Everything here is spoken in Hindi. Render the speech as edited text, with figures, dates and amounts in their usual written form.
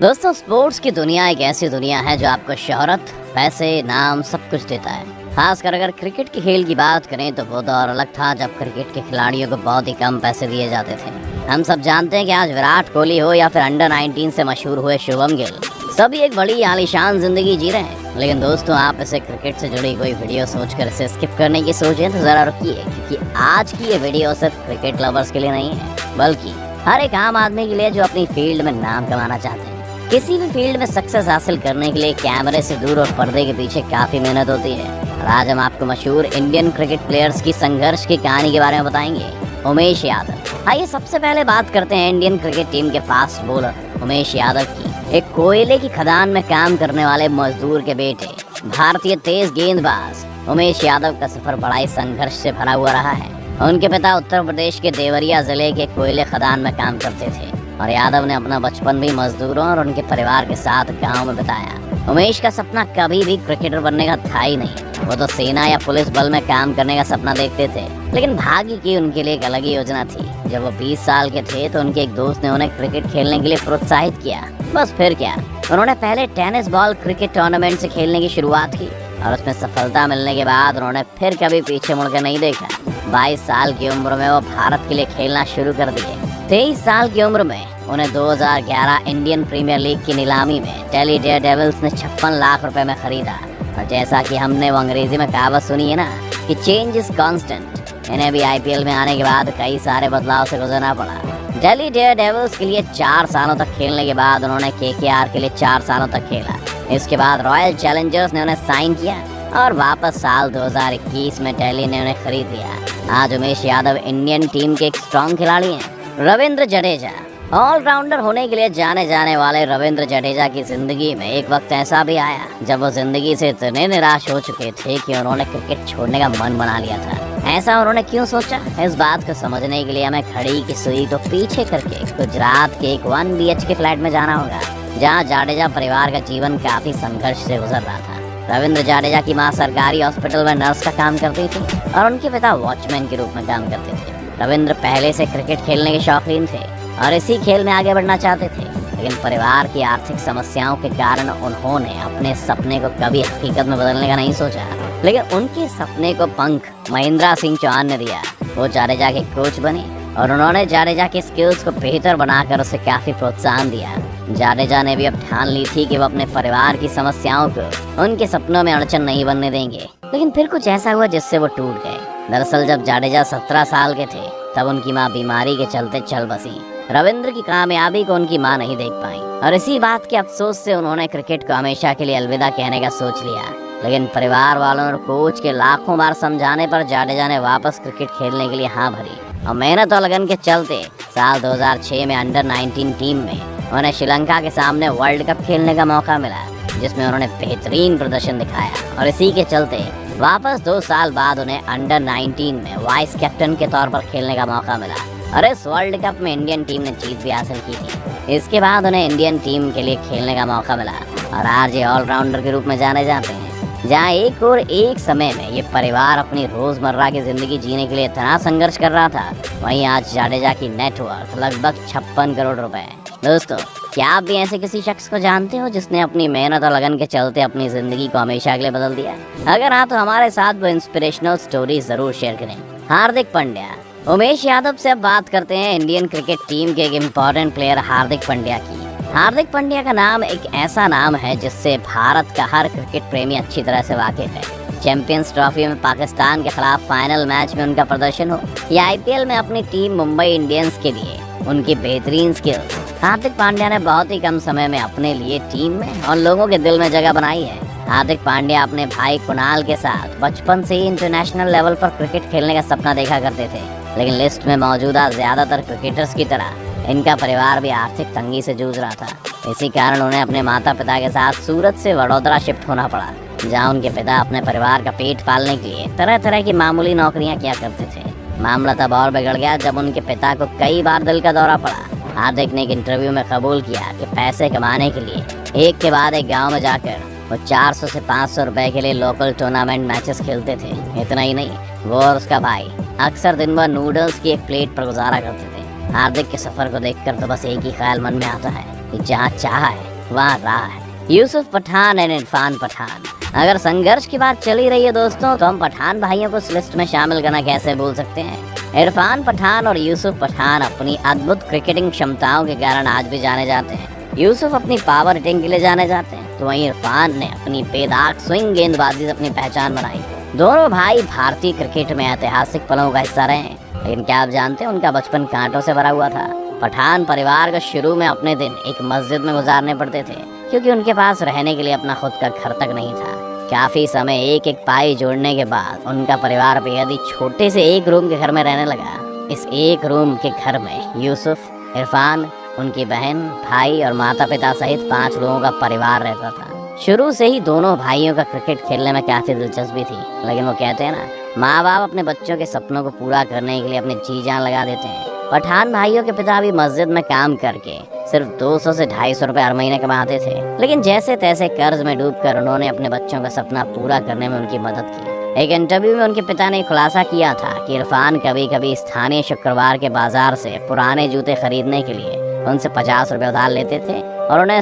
दोस्तों, स्पोर्ट्स की दुनिया एक ऐसी दुनिया है जो आपको शोहरत, पैसे, नाम सब कुछ देता है। खासकर अगर क्रिकेट के खेल की बात करें तो वो दौर अलग था जब क्रिकेट के खिलाड़ियों को बहुत ही कम पैसे दिए जाते थे। हम सब जानते हैं कि आज विराट कोहली हो या फिर अंडर 19 से मशहूर हुए शुभम गिल, सभी एक बड़ी आलीशान जिंदगी जी रहे हैं। लेकिन दोस्तों, आप इसे क्रिकेट से जुड़ी कोई वीडियो सोचकर इसे स्किप करने की सोचें तो जरा रुकिए, क्योंकि आज की ये वीडियो सिर्फ क्रिकेट लवर्स के लिए नहीं है, बल्कि हर एक आम आदमी के लिए जो अपनी फील्ड में नाम कमाना चाहते हैं। किसी भी फील्ड में सक्सेस हासिल करने के लिए कैमरे से दूर और पर्दे के पीछे काफी मेहनत होती है। और आज हम आपको मशहूर इंडियन क्रिकेट प्लेयर्स की संघर्ष की कहानी के बारे में बताएंगे। उमेश यादव। आइए सबसे पहले बात करते हैं इंडियन क्रिकेट टीम के फास्ट बॉलर उमेश यादव की। एक कोयले की खदान में काम करने वाले मजदूर के बेटे, भारतीय तेज गेंदबाज उमेश यादव का सफर बड़ा ही संघर्ष से भरा हुआ रहा है। उनके पिता उत्तर प्रदेश के देवरिया जिले के कोयले खदान में काम करते थे और यादव ने अपना बचपन भी मजदूरों और उनके परिवार के साथ गांव में बिताया। उमेश का सपना कभी भी क्रिकेटर बनने का था ही नहीं। वो तो सेना या पुलिस बल में काम करने का सपना देखते थे, लेकिन भाग्य की उनके लिए एक अलग ही योजना थी। जब वो 20 साल के थे तो उनके एक दोस्त ने उन्हें क्रिकेट खेलने के लिए प्रोत्साहित किया। बस फिर क्या, उन्होंने पहले टेनिस बॉल क्रिकेट टूर्नामेंट से खेलने की शुरुआत की और उसमें सफलता मिलने के बाद उन्होंने फिर कभी पीछे मुड़कर नहीं देखा। 22 साल की उम्र में वो भारत के लिए खेलना शुरू कर दिए। 23 साल की उम्र में उन्हें 2011 इंडियन प्रीमियर लीग की नीलामी में दिल्ली डेयरडेविल्स ने 56 लाख रुपए में खरीदा। और जैसा कि हमने वो अंग्रेजी में कहावत सुनी है ना कि चेंज इज कांस्टेंट, इन्हें भी आईपीएल में आने के बाद कई सारे बदलाव से गुजरना पड़ा। दिल्ली डेयरडेविल्स के लिए 4 सालों तक खेलने के बाद उन्होंने केकेआर के लिए 4 सालों तक खेला। इसके बाद रॉयल चैलेंजर्स ने उन्हें साइन किया और वापस साल 2021 में दिल्ली ने उन्हें खरीद लिया। आज उमेश यादव इंडियन टीम के एक स्ट्रॉन्ग खिलाड़ी हैं। रविंद्र जडेजा। ऑलराउंडर होने के लिए जाने जाने वाले रविंद्र जडेजा की जिंदगी में एक वक्त ऐसा भी आया जब वो जिंदगी से इतने निराश हो चुके थे कि उन्होंने क्रिकेट छोड़ने का मन बना लिया था। ऐसा उन्होंने क्यों सोचा, इस बात को समझने के लिए हमें घड़ी की सुई को पीछे करके गुजरात के एक 1 BHK फ्लैट में जाना होगा, जहाँ जाडेजा परिवार का जीवन काफी संघर्ष से गुजर रहा था। रविंद्र जाडेजा की माँ सरकारी हॉस्पिटल में नर्स का काम करती थी और उनके पिता वॉचमैन के रूप में काम करते थे। रविंद्र पहले से क्रिकेट खेलने के शौकीन थे और इसी खेल में आगे बढ़ना चाहते थे, लेकिन परिवार की आर्थिक समस्याओं के कारण उन्होंने अपने सपने को कभी हकीकत में बदलने का नहीं सोचा। लेकिन उनके सपने को पंख महेंद्र सिंह चौहान ने दिया। वो जाडेजा के कोच बने और उन्होंने जाडेजा के स्किल्स को बेहतर बनाकर उसे काफी प्रोत्साहन दिया। जाडेजा ने भी अब ठान ली थी कि वो अपने परिवार की समस्याओं को उनके सपनों में अड़चन नहीं बनने देंगे। लेकिन फिर कुछ ऐसा हुआ जिससे वो टूट गए। दरअसल जब जाडेजा 17 साल के थे तब उनकी माँ बीमारी के चलते चल बसी। रविंद्र की कामयाबी को उनकी माँ नहीं देख पाई और इसी बात के अफसोस से उन्होंने क्रिकेट को हमेशा के लिए अलविदा कहने का सोच लिया। लेकिन परिवार वालों और कोच के लाखों बार समझाने पर जाडेजा ने वापस क्रिकेट खेलने के लिए हाँ भरी और मेहनत और लगन के चलते साल 2006 में अंडर 19 टीम में उन्हें श्रीलंका के सामने वर्ल्ड कप खेलने का मौका मिला, जिसमें उन्होंने बेहतरीन प्रदर्शन दिखाया और इसी के चलते वापस 2 साल बाद उन्हें अंडर 19 में वाइस कैप्टन के तौर पर खेलने का मौका मिला और इस वर्ल्ड कप में इंडियन टीम ने जीत भी हासिल की थी। इसके बाद उन्हें इंडियन टीम के लिए खेलने का मौका मिला और आज ये ऑलराउंडर के रूप में जाने जाते हैं। जहाँ एक समय में ये परिवार अपनी रोजमर्रा की जिंदगी जीने के लिए इतना संघर्ष कर रहा था, वहीं आज जाडेजा की नेटवर्थ लगभग 56 करोड़ रुपए है। दोस्तों, क्या आप भी ऐसे किसी शख्स को जानते हो जिसने अपनी मेहनत और लगन के चलते अपनी जिंदगी को हमेशा के लिए बदल दिया? अगर हाँ तो हमारे साथ वो इंस्पिरेशनल स्टोरी जरूर शेयर करें। हार्दिक पांड्या। उमेश यादव से अब बात करते हैं इंडियन क्रिकेट टीम के एक इम्पोर्टेंट प्लेयर हार्दिक पांड्या की। हार्दिक पांड्या का नाम एक ऐसा नाम है जिससे भारत का हर क्रिकेट प्रेमी अच्छी तरह से वाकिफ है। चैंपियंस ट्रॉफी में पाकिस्तान के खिलाफ फाइनल मैच में उनका प्रदर्शन हो या आईपीएल में अपनी टीम मुंबई इंडियंस के लिए उनकी बेहतरीन स्किल्स, हार्दिक पांड्या ने बहुत ही कम समय में अपने लिए टीम में और लोगों के दिल में जगह बनाई है। हार्दिक पांड्या अपने भाई कुणाल के साथ बचपन से ही इंटरनेशनल लेवल पर क्रिकेट खेलने का सपना देखा करते थे, लेकिन लिस्ट में मौजूदा ज्यादातर क्रिकेटर्स की तरह इनका परिवार भी आर्थिक तंगी से जूझ रहा था। इसी कारण उन्हें अपने माता पिता के साथ सूरत से वडोदरा शिफ्ट होना पड़ा, जहां उनके पिता अपने परिवार का पेट पालने के लिए तरह तरह की मामूली नौकरियां किया करते थे। मामला तब और बिगड़ गया जब उनके पिता को कई बार दिल का दौरा पड़ा। हार्दिक ने एक इंटरव्यू में कबूल किया कि पैसे कमाने के लिए एक के बाद एक गाँव में जाकर वो 400 से 500 रुपए के लिए लोकल टूर्नामेंट मैचेस खेलते थे। इतना ही नहीं, वो और उसका भाई अक्सर दिन भर नूडल्स की एक प्लेट पर गुजारा करते थे। हार्दिक के सफर को देखकर तो बस एक ही ख्याल मन में आता है कि जहाँ चाह है वहाँ रहा है। यूसुफ पठान एंड इरफान पठान। अगर संघर्ष की बात चली रही है दोस्तों, तो हम पठान भाइयों को इस लिस्ट में शामिल करना कैसे भूल सकते हैं। इरफान पठान और यूसुफ पठान अपनी अद्भुत क्रिकेटिंग क्षमताओं के कारण आज भी जाने जाते हैं। यूसुफ अपनी पावर हिटिंग के लिए जाने जाते हैं, तो वहीं इरफान ने अपनी बेदाग स्विंग गेंदबाजी से अपनी पहचान बनाई। दोनों भाई भारतीय क्रिकेट में ऐतिहासिक पलों का हिस्सा रहे हैं, लेकिन क्या आप जानते हैं उनका बचपन कांटों से भरा हुआ था। पठान परिवार को शुरू में अपने दिन एक मस्जिद में गुजारने पड़ते थे, क्योंकि उनके पास रहने के लिए अपना खुद का घर तक नहीं था। काफी समय एक एक पाई जोड़ने के बाद उनका परिवार बेहद ही छोटे से एक रूम के घर में रहने लगा। इस एक रूम के घर में यूसुफ, इरफान, उनकी बहन, भाई और माता पिता सहित 5 लोगों का परिवार रहता था। शुरू से ही दोनों भाइयों का क्रिकेट खेलने में काफी दिलचस्पी थी, लेकिन वो कहते हैं ना, माँ बाप अपने बच्चों के सपनों को पूरा करने के लिए अपनी जी जान लगा देते हैं। पठान भाइयों के पिता भी मस्जिद में काम करके सिर्फ 200 से 250 रुपए हर महीने कमाते थे, लेकिन जैसे तैसे कर्ज में डूबकर उन्होंने अपने बच्चों का सपना पूरा करने में उनकी मदद की। एक इंटरव्यू में उनके पिता ने खुलासा किया था कि इरफान कभी कभी स्थानीय शुक्रवार के बाजार से पुराने जूते खरीदने के लिए उनसे 50 रुपए उधार लेते थे और उन्हें